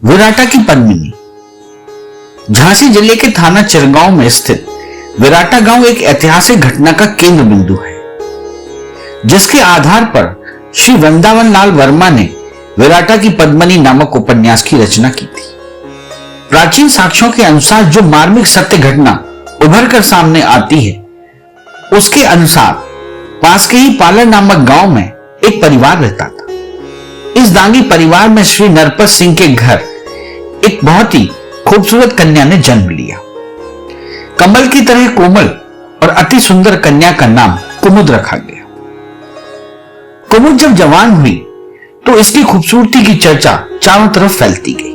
विराटा की पद्मिनी। झांसी जिले के थाना चिरगांव में स्थित विराटा गांव एक ऐतिहासिक घटना का केंद्र बिंदु है, जिसके आधार पर श्री वृंदावन लाल वर्मा ने विराटा की पद्मिनी नामक उपन्यास की रचना की थी। प्राचीन साक्ष्यों के अनुसार जो मार्मिक सत्य घटना उभर कर सामने आती है, उसके अनुसार पास के ही पालर नामक गांव में एक परिवार रहता था। इस दांगी परिवार में श्री नरपत सिंह के घर एक बहुत ही खूबसूरत कन्या ने जन्म लिया। कमल की तरह कोमल और अति सुंदर कन्या का नाम कुमुद रखा गया। कुमुद जब जवान हुई तो इसकी खूबसूरती की चर्चा चारों तरफ फैलती गई।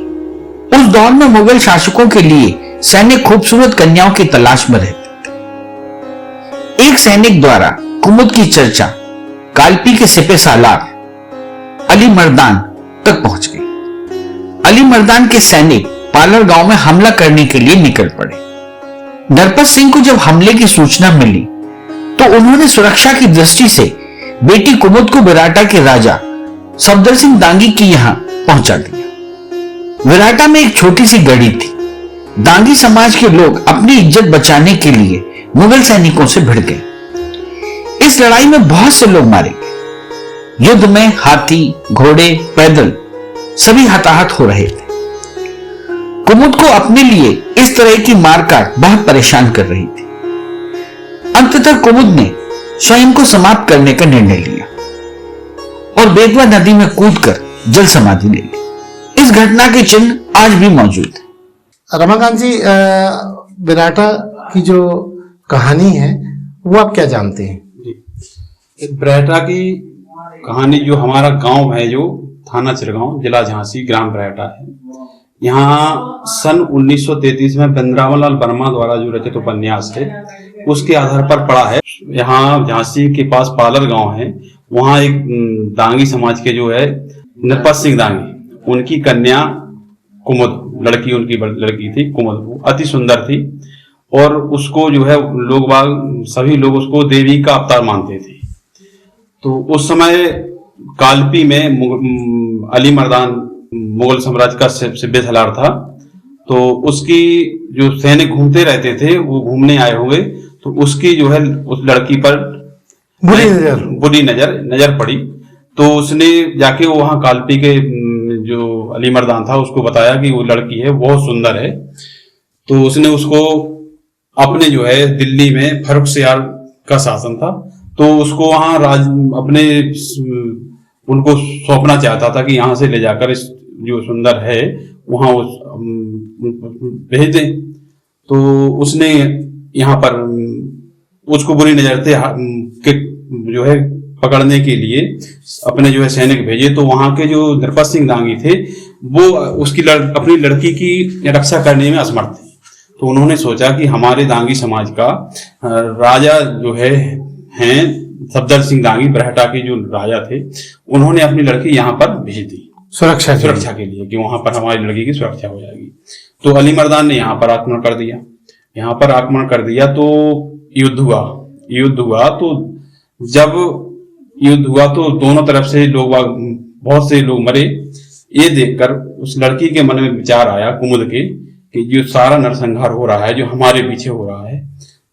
उस दौर में मुगल शासकों के लिए सैनिक खूबसूरत कन्याओं की तलाश में रहते थे। एक सैनिक द्वारा कुमुद की चर्चा कालपी के सिपह सालार अली मर्दान तक पहुंच गई। अली मर्दान के सैनिक पालर गांव में हमला करने के लिए निकल पड़े। नरपत सिंह को जब हमले की सूचना मिली तो उन्होंने सुरक्षा की दृष्टि से बेटी कुमुद को विराटा के राजा सफदर सिंह दांगी के यहां पहुंचा दिया। विराटा में एक छोटी सी गढ़ी थी। दांगी समाज के लोग अपनी इज्जत बचाने के लिए मुगल सैनिकों से भिड़ गए। इस लड़ाई में बहुत से लोग मारे गए। युद्ध में हाथी, घोड़े, पैदल सभी हताहत हो रहे थे। कुमुद को अपने लिए इस तरह की मारकाट बहुत परेशान कर रही थी। अंततः कुमुद ने स्वयं को समाप्त करने का निर्णय लिया और बेतवा नदी में कूदकर जल समाधि ले ली। इस घटना के चिन्ह आज भी मौजूद है। रमाकांत जी, विराटा की जो कहानी है वो आप क्या जानते हैं? एक बरैठा की कहानी, जो हमारा गांव है, जो थाना चिरगांव, जिला झांसी, ग्राम बरैठा है। यहाँ सन 1933 में वृंदावन लाल वर्मा द्वारा जो रचित उपन्यास है उसके आधार पर पड़ा है। यहाँ झांसी के पास पालर गांव है, वहाँ एक दांगी समाज के जो है नरपत सिंह दांगी, उनकी कन्या कुमुद, लड़की उनकी लड़की थी कुमुद, अति सुंदर थी और उसको जो है लोग बाग सभी लोग उसको देवी का अवतार मानते थे। तो उस समय कालपी में अली मर्दान मुगल साम्राज्य का सिपह सालार था, तो उसकी जो सैनिक घूमते रहते थे वो घूमने आए हुए, तो उसकी जो है उस लड़की पर बुरी नजर पड़ी। तो उसने जाके वहां कालपी के जो अली मर्दान था उसको बताया कि वो लड़की है, बहुत सुंदर है। तो उसने उसको अपने जो है दिल्ली में फर्रुखसियार का शासन था, तो उसको वहां अपने उनको सौंपना चाहता था कि यहाँ से ले जाकर इस जो सुंदर है वहां भेज दें। तो उसने यहाँ पर उसको बुरी नजर से जो है पकड़ने के लिए अपने जो है सैनिक भेजे। तो वहां के जो नरपत सिंह दांगी थे वो उसकी अपनी लड़की की रक्षा करने में असमर्थ थे। तो उन्होंने सोचा कि हमारे दांगी समाज का राजा जो है हैं सफदर सिंह दांगी, बरहटा के जो राजा थे, उन्होंने अपनी लड़की यहाँ पर भेज दी सुरक्षा के लिए कि वहां पर हमारी लड़की की सुरक्षा हो जाएगी। तो अली मर्दान ने यहाँ पर आक्रमण कर दिया। तो युद्ध हुआ। तो जब युद्ध हुआ तो दोनों तरफ से लोग, बहुत से लोग मरे। ये देखकर उस लड़की के मन में विचार आया कुमुद के कि जो सारा नरसंहार हो रहा है, जो हमारे पीछे हो रहा है,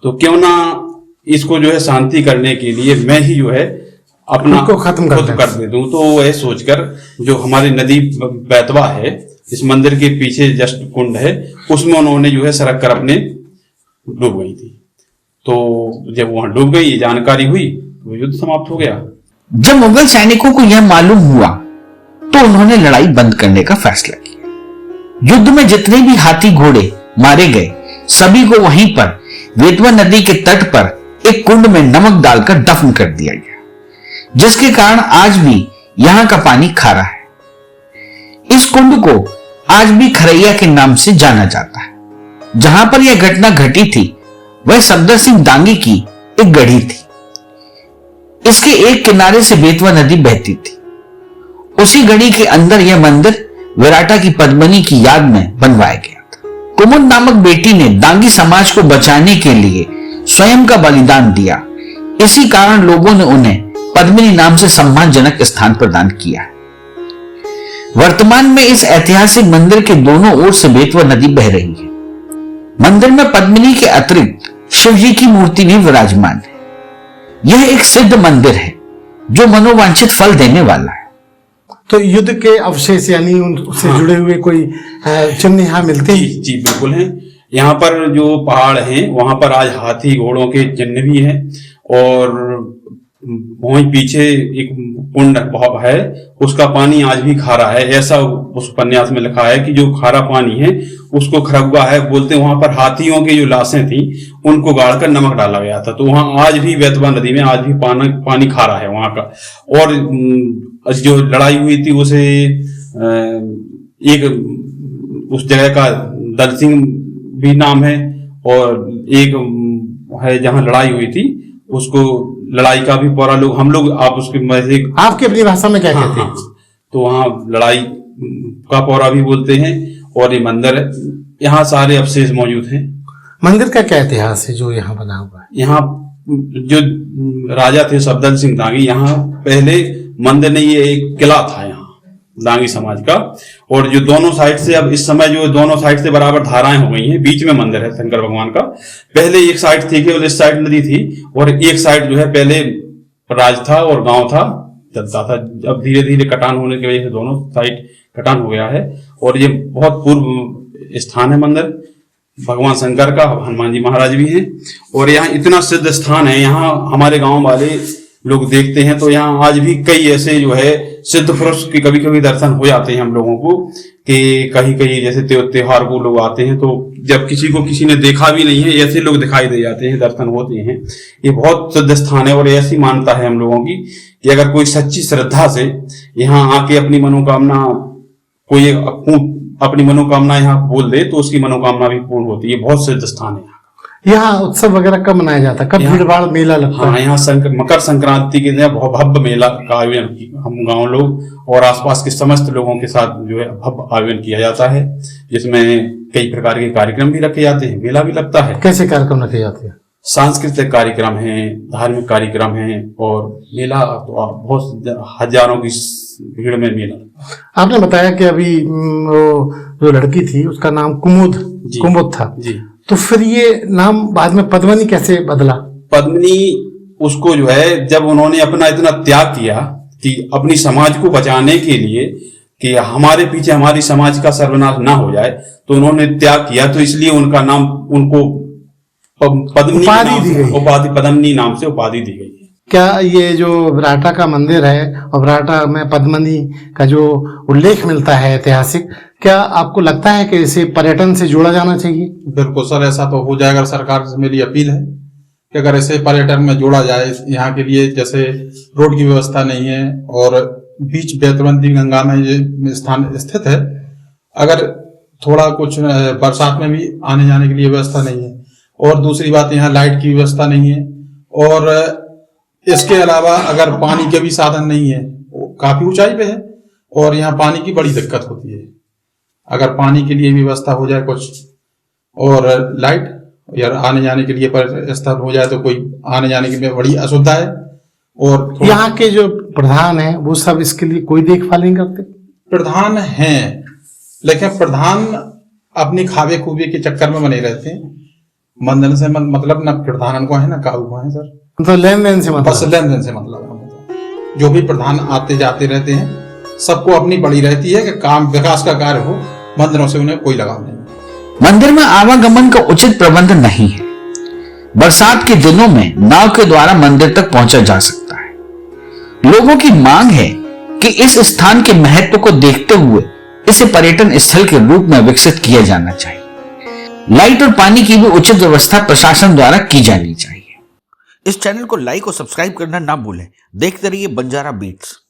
तो क्यों ना इसको जो है शांति करने के लिए मैं ही जो है अपना को खत्म कर दे दूं। तो वह सोचकर जो हमारी नदी बेतवा है, इस मंदिर के पीछे जस्ट कुंड है, उसमें उन्होंने जो है सरक कर अपने डूब गई थी। तो जब वहां डूब गई, ये जानकारी हुई, तो युद्ध समाप्त हो गया। जब मुगल सैनिकों को यह मालूम हुआ तो उन्होंने लड़ाई बंद करने का फैसला किया। युद्ध में जितने भी हाथी घोड़े मारे गए, सभी को वहीं पर बेतवा नदी के तट पर एक कुंड में नमक डालकर दफन कर दिया गया, जिसके कारण आज भी यहां का पानी खारा है। इस कुंड को आज भी खरैया के नाम से जाना जाता है। जहां पर यह घटना घटी थी वह सफदर सिंह दांगी की एक गढ़ी थी। इसके एक किनारे से बेतवा नदी बहती थी। उसी गढ़ी के अंदर यह मंदिर विराटा की पद्मिनी की याद में बनवाया गया था। कुमुद नामक बेटी ने दांगी समाज को बचाने के लिए स्वयं का बलिदान दिया। इसी कारण लोगों ने उन्हें पद्मिनी नाम से सम्मानजनक स्थान प्रदान किया है। वर्तमान में इस ऐतिहासिक मंदिर के दोनों ओर से बेतवा नदी बह रही है। मंदिर में पद्मिनी के अतिरिक्त शिव जी की मूर्ति भी विराजमान है। यह एक सिद्ध मंदिर है जो मनोवांछित फल देने वाला है। तो युद्ध के अवशेष यानी उनसे जुड़े हुए कोई चिन्ह यहाँ मिलते हैं? जी बिल्कुल हैं। यहाँ पर जो पहाड़ हैं वहां पर आज हाथी घोड़ों के चिन्ह भी हैं, और वहीं पीछे एक कुंड है, उसका पानी आज भी खारा है। ऐसा उस उपन्यास में लिखा है कि जो खारा पानी है उसको खरगुआ है बोलते हैं। वहां पर हाथियों की जो लाशें थी उनको गाड़कर नमक डाला गया था। तो वहां आज भी बेतवा नदी में आज भी पानी खारा है वहां का। और जो लड़ाई हुई थी उसे एक उस जगह का दल सिंह भी नाम है, और एक है जहां लड़ाई हुई थी उसको लड़ाई का भी पूरा लोग हम लोग आप उसके आपकी अपनी भाषा में क्या कहते हैं? तो वहां लड़ाई का पौरा भी बोलते हैं। और ये मंदिर है, यहाँ सारे अवशेष मौजूद हैं। मंदिर का क्या इतिहास है जो यहाँ बना हुआ है? यहाँ जो राजा थे सफदर सिंह दांगी, यहाँ पहले मंदिर नहीं, ये एक किला था यहाँ दांगी समाज का। और जो दोनों साइड से, अब इस समय जो दोनों साइड से बराबर धाराएं हो गई हैं, बीच में मंदिर है शंकर भगवान का। पहले एक साइड थी केवल, इस साइड नदी थी, और एक साइड जो है पहले राज था और गांव था, चलता था। अब धीरे धीरे कटान होने की वजह से दोनों साइड कटान हो गया है। और ये बहुत पूर्व स्थान है मंदिर, भगवान शंकर का, हनुमान जी महाराज भी हैं। और यहाँ इतना सिद्ध स्थान है, यहाँ हमारे गांव वाले लोग देखते हैं तो यहाँ आज भी कई ऐसे जो है सिद्ध पुरुष के कभी कभी दर्शन हो जाते हैं हम लोगों को, कि कहीं कहीं जैसे त्योहार को लोग आते हैं तो जब किसी को किसी ने देखा भी नहीं है ऐसे लोग दिखाई दे जाते हैं, दर्शन होते हैं। ये बहुत सिद्ध स्थान है। और ऐसी मान्यता है हम लोगों की कि अगर कोई सच्ची श्रद्धा से यहाँ आके अपनी मनोकामना कोई अपनी मनोकामना यहाँ बोल दे तो उसकी मनोकामना भी पूर्ण होती है। बहुत सिद्ध स्थान है। यहाँ उत्सव वगैरह कब मनाया जाता है? कब भीड़ भाड़ मेला लगता है? हाँ, यहाँ मकर संक्रांति के दिन बहुत भव्य मेला का आयोजन हम गांव लोग और आसपास के समस्त लोगों के साथ जो है भव्य आयोजन किया जाता है, जिसमें कई प्रकार के कार्यक्रम भी रखे जाते हैं, मेला भी लगता है। कैसे कार्यक्रम रखे जाते हैं? सांस्कृतिक कार्यक्रम है, धार्मिक कार्यक्रम है, और मेला तो बहुत हजारों की भीड़ में मेला। आपने बताया कि अभी वो जो लड़की थी उसका नाम कुमुद था जी। तो फिर ये नाम बाद में पद्मिनी कैसे बदला? पद्मिनी उसको जो है जब उन्होंने अपना इतना त्याग किया कि अपनी समाज को बचाने के लिए कि हमारे पीछे हमारी समाज का सर्वनाश ना हो जाए, तो उन्होंने त्याग किया, तो इसलिए उनका नाम उनको पद्मिनी नाम से उपाधि दी गई है। क्या ये जो विराटा का मंदिर है और विराटा में पद्मिनी का जो उल्लेख मिलता है ऐतिहासिक, क्या आपको लगता है कि इसे पर्यटन से जोड़ा जाना चाहिए? बिल्कुल सर, ऐसा तो हो जाएगा। सरकार से मेरी अपील है कि अगर ऐसे पर्यटन में जोड़ा जाए। यहाँ के लिए जैसे रोड की व्यवस्था नहीं है और बीच बेतवंती गंगा में ये स्थान स्थित है, अगर थोड़ा कुछ बरसात में भी आने जाने के लिए व्यवस्था नहीं है, और दूसरी बात यहाँ लाइट की व्यवस्था नहीं है, और इसके अलावा अगर पानी के भी साधन नहीं है, काफी ऊंचाई पे है और यहाँ पानी की बड़ी दिक्कत होती है। अगर पानी के लिए व्यवस्था हो जाए कुछ, और लाइट या आने जाने के लिए स्थल हो जाए, तो कोई आने जाने के लिए बड़ी असुविधा है। और यहाँ के जो प्रधान हैं वो सब इसके लिए कोई देखभाल नहीं करते? प्रधान हैं, लेकिन प्रधान अपनी खावे खूबे के चक्कर में बने रहते हैं। मंदिर से मतलब न प्रधान को है न काबू को है सर, तो लेन देन से मतलब? बस लेन देन से मतलब। जो भी प्रधान आते जाते रहते हैं सबको अपनी बड़ी रहती है कि काम विकास का कार्य हो, मंदिरों से उन्हें कोई लगाव नहीं। मंदिर में आवागमन का उचित प्रबंध नहीं है। बरसात के दिनों में नाव के द्वारा मंदिर तक पहुंचा जा सकता है। लोगों की मांग है कि इस स्थान के महत्व को देखते हुए इसे पर्यटन स्थल के रूप में विकसित किया जाना चाहिए। लाइट और पानी की भी उचित व्यवस्था प्रशासन द्वारा की जानी चाहिए। इस चैनल को लाइक और सब्सक्राइब करना ना भूलें। देखते रहिए बंजारा बीट्स।